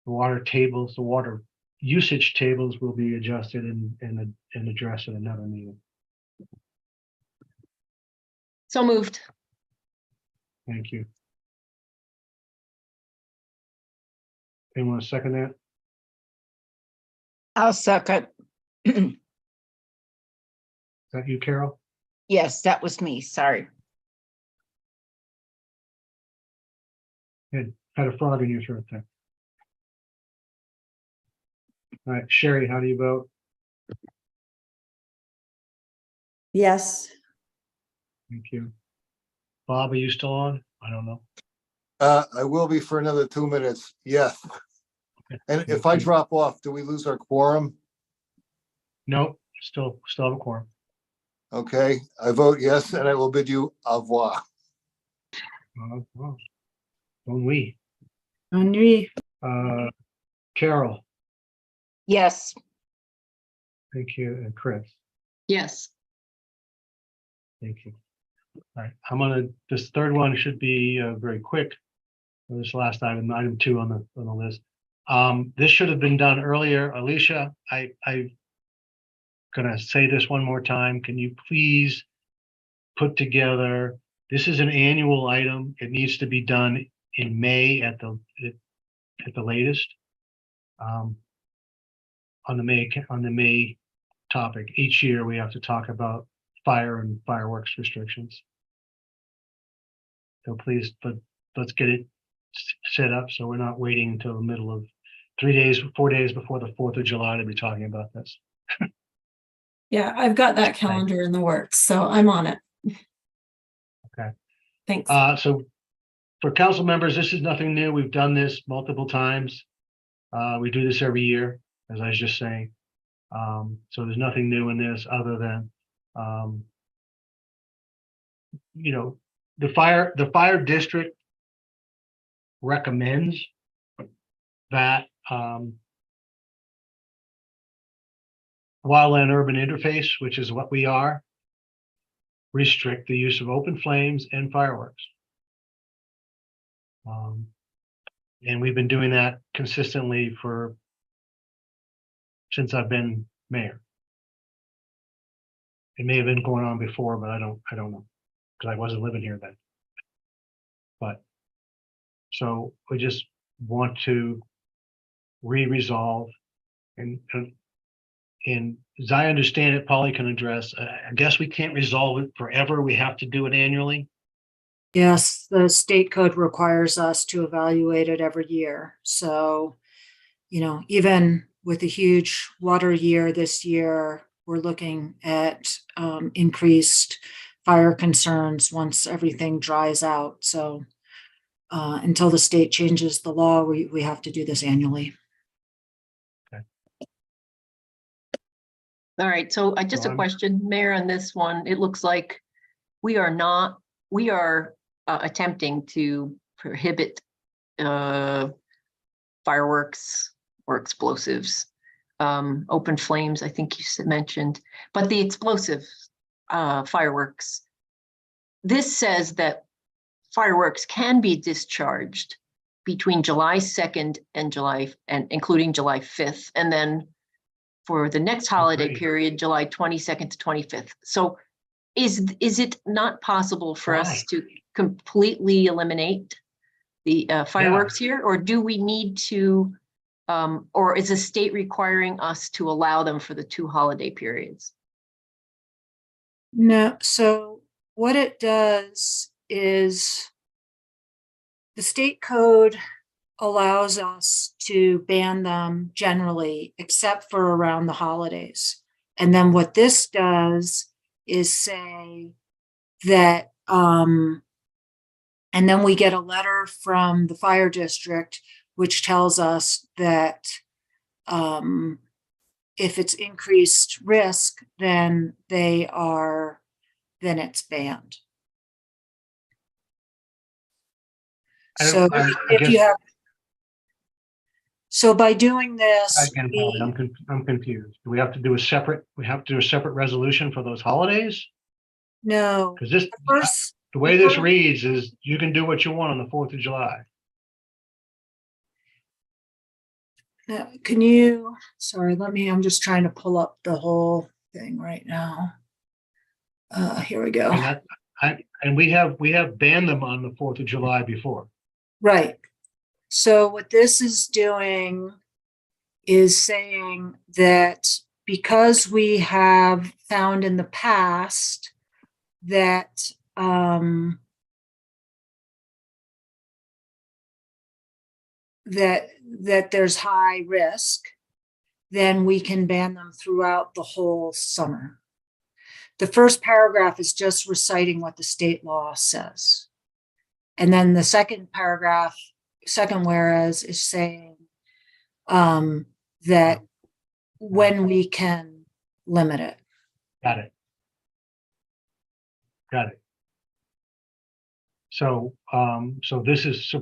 The water usage tables will be adjusted and addressed at another meeting. So moved. Thank you. Anyone want to second that? I'll second. Is that you, Carol? Yes, that was me. Sorry. Had a frog in your throat there. All right, Sherry, how do you vote? Yes, Thank you. Bob, are you still on? I don't know. I will be for another 2 minutes. Yes. Okay. And if Thank I you. drop off, do we lose our quorum? Nope, still have a quorum. Okay, I vote yes, and I will bid you au revoir. Well, don't we? Henri, Carol, Yes, thank you, and Chris, Yes. thank you. All right, this third one should be very quick. This last item 2 on the list. This should have been done earlier. Alicia, I'm gonna say this one more time. Can you please put together, this is an annual item. It needs to be done in May at the latest. On the May topic. Each year we have to talk about fire and fireworks restrictions. So please, but let's get it set up so we're not waiting until the middle of 4 days before the 4th of July to be talking about this. Yeah, I've got that calendar in the works, so I'm on it. Okay. Thanks. So for council members, this is nothing new. We've done this multiple times. We do this every year, as I was just saying. So there's nothing new in this other than, you know, the fire district recommends that wildland urban interface, which is what we are, restrict the use of open flames and fireworks. And we've been doing that consistently since I've been mayor. It may have been going on before, but I don't know, because I wasn't living here then. But so we just want to resolve and as I understand it, Polly can address, I guess we can't resolve it forever. We have to do it annually. Yes, the state code requires us to evaluate it every year. So, even with a huge water year this year, we're looking at increased fire concerns once everything dries out. So until the state changes the law, we have to do this annually. All right, so just a question, Mayor, on this one. It looks like we are attempting to prohibit fireworks or explosives, open flames, I think you mentioned, but the explosive fireworks. This says that fireworks can be discharged between July 2nd and including July 5th, and then for the next holiday period, July 22nd to 25th. So is it not possible for us to completely eliminate the fireworks here, or do we need to, or is the state requiring us to allow them for the 2 holiday periods? No, so what it does is the state code allows us to ban them generally, except for around the holidays. And then what this does is say that, and then we get a letter from the fire district, which tells us that if it's increased risk, then it's banned. So if you have, so by doing this, Again, I'm confused. Do we have to do a separate resolution for those holidays? no, Because the way this reads is you can do what you want on the 4th of July. can you, sorry, I'm just trying to pull up the whole thing right now. Here we go. And we have banned them on the 4th of July before. Right. So what this is doing is saying that because we have found in the past that that there's high risk, then we can ban them throughout the whole summer. The first paragraph is just reciting what the state law says. And then the second paragraph, second whereas, is saying that when we can limit it. Got it. So, so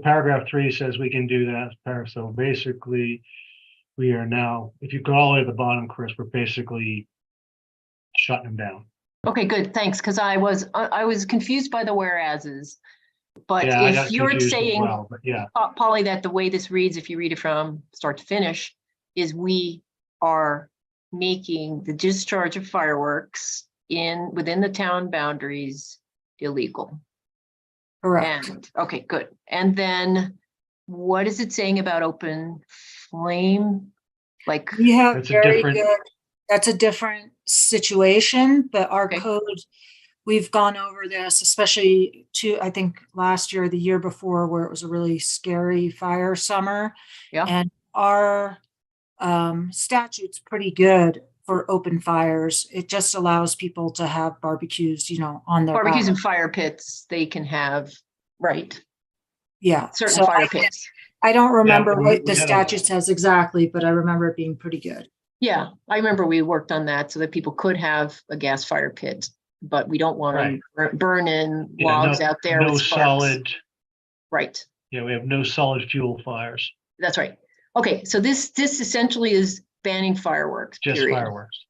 paragraph 3 says we can do that. So basically, we are now, if you go all the way to the bottom, Chris, we're basically shutting them down. Okay, good, thanks, because I was confused by the whereases. But yeah, if you're saying, well, but yeah, Polly, that the way this reads, if you read it from start to finish, is we are making the discharge of fireworks within the town boundaries illegal. Correct. And okay, good. And then what is it saying about open flame? Like We have that's very good, that's a different situation, but our code, we've gone over this, especially I think last year, the year before, where it was a really scary fire summer. Yeah. And our statute's pretty good for open fires. It just allows people to have barbecues, on their Barbecues and back. fire pits, they can have, right, Yeah. certain So fire pits. I don't remember we- what we the had a- statute says exactly, but I remember it being pretty good. Yeah, I remember we worked on that so that people could have a gas fire pit, but we don't want Right. them burning Yeah, logs out there no with sparks. solid, Right, yeah, we have no solid fuel fires, that's right. Okay, so this essentially is banning fireworks, just period. fireworks.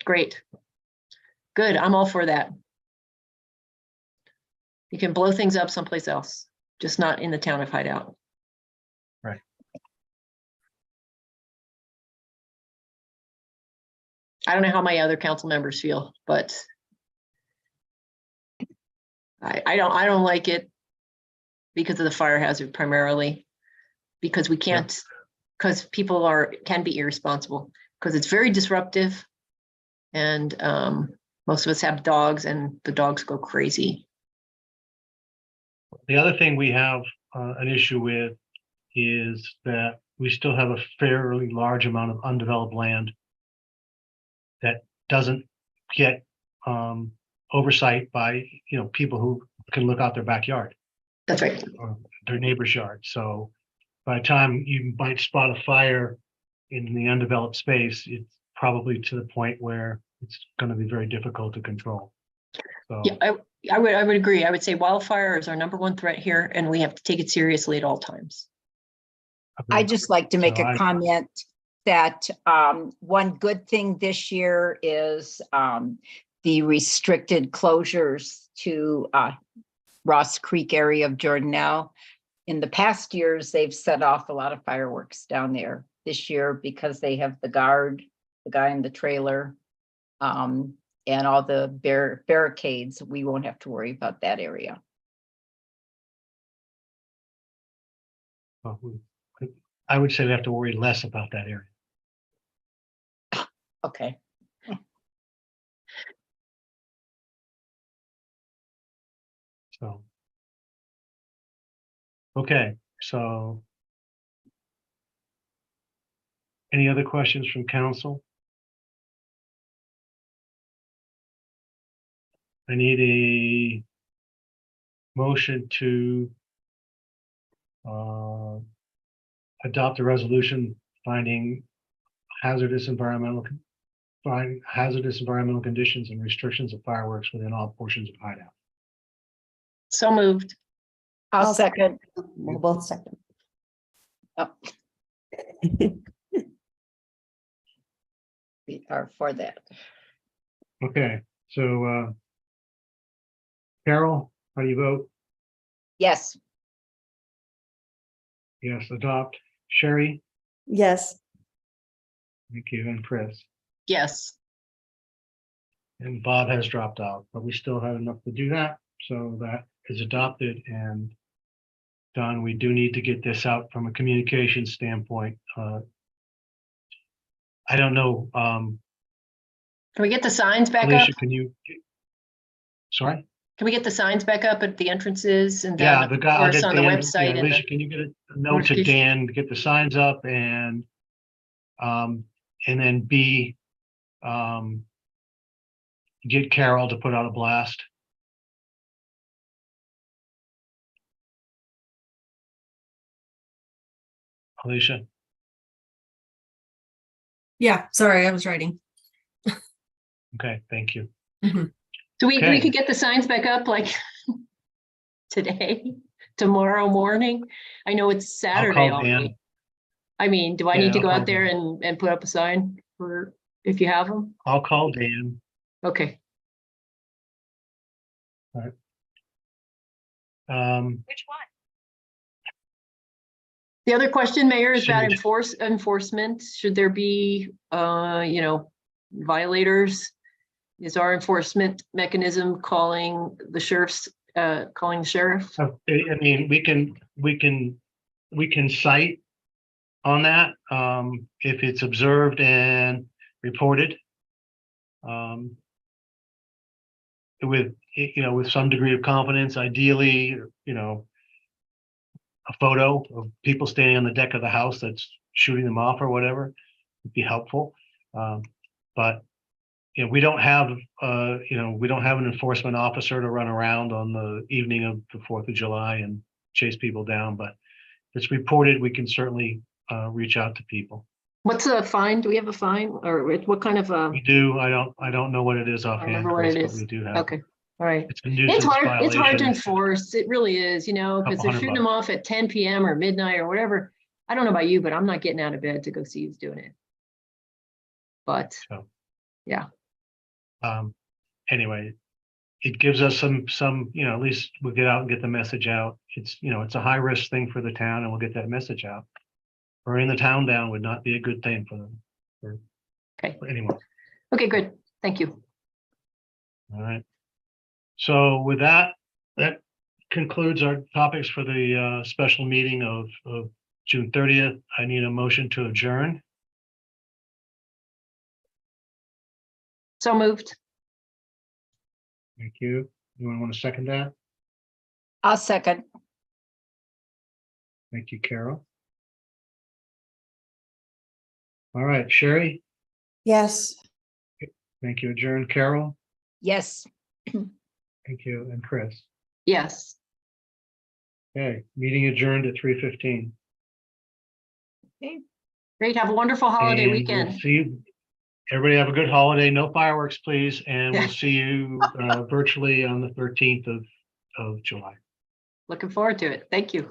Great. Good, I'm all for that. You can blow things up someplace else, just not in the town of Hideout. Right. I don't know how my other council members feel, but I don't like it because of the fire hazard primarily, because we can't, because people can be irresponsible, because it's very disruptive. And most of us have dogs and the dogs go crazy. The other thing we have an issue with is that we still have a fairly large amount of undeveloped land that doesn't get oversight by, people who can look out their backyard That's right. or their neighbor's yard. So by the time you might spot a fire in the undeveloped space, it's probably to the point where it's going to be very difficult to control. So Yeah, I would agree. I would say wildfire is our #1 threat here, and we have to take it seriously at all times. I just like to make So a comment that one good thing this year is the restricted closures to Ross Creek area of Jordanelle. In the past years, they've set off a lot of fireworks down there. This year, because they have the guard, the guy in the trailer, and all the barricades, we won't have to worry about that area. I would say we have to worry less about that area. Okay. So. Okay, so. Any other questions from council? I need a motion to adopt a resolution finding hazardous environmental conditions and restrictions of fireworks within all portions of Hideout. So moved. I'll second. We'll both second. Oh. We are for that. Okay, so Carol, how do you vote? Yes. Yes, adopt. Sherry? Yes, Thank you. And Chris? Yes. And Bob has dropped out, but we still have enough to do that. So that is adopted and done. We do need to get this out from a communication standpoint. I don't know, Can we get the signs back up? Alicia, can you? Sorry? Can we get the signs back up at the entrances and Yeah, then the of guy, I'll course get on the Dan, website yeah, and Alicia, the, can you get a note to notification? Dan to get the signs up and then B, get Carol to put out a blast. Alicia, Yeah, sorry, I was writing. okay, thank you. So we Okay. could get the signs back up like today, tomorrow morning. I know it's Saturday call Dan. already. I mean, do I Yeah, need to I'll go call out there Dan. and put up a sign for, if you have them? I'll call Dan. Okay. Which one? The other question, Mayor, is about Should enforcement. Should there be, violators? Is our enforcement mechanism calling the sheriff? I mean, we can cite on that, if it's observed and reported. With some degree of confidence, ideally, a photo of people standing on the deck of the house that's shooting them off or whatever would be helpful. But you know, we don't have we don't have an enforcement officer to run around on the evening of the 4th of July and chase people down. But if it's reported, we can certainly reach out to people. What's the fine? Do we have a fine or what kind of, We do. I don't know what it is I offhand, remember what Chris, it but is. we do have. Okay, all right. It's a nuisance It's hard to violation. enforce. It really is, you know, because they're $200 shooting them off at 10 PM or midnight or whatever. I don't know about you, but I'm not getting out of bed to go see who's doing it. But, So. yeah. Anyway, it gives us some, at least we'll get out and get the message out. It's, it's a high risk thing for the town and we'll get that message out. Burning the town down would not be a good thing for them, Okay. for anyone. Okay, good. Thank you. All right. So with that concludes our topics for the special meeting of June 30th. I need a motion to adjourn. So moved. Thank you. Anyone want to second that? I'll second. Thank you, Carol. All right, Sherry, Yes. thank you. Adjourn, Carol, Yes. thank you, and Chris. Yes. Okay, meeting adjourned at 3:15. Great. Have a wonderful holiday And we'll weekend. see you. Everybody have a good holiday. No fireworks, please. And we'll see you virtually on the 13th of July. Looking forward to it. Thank you.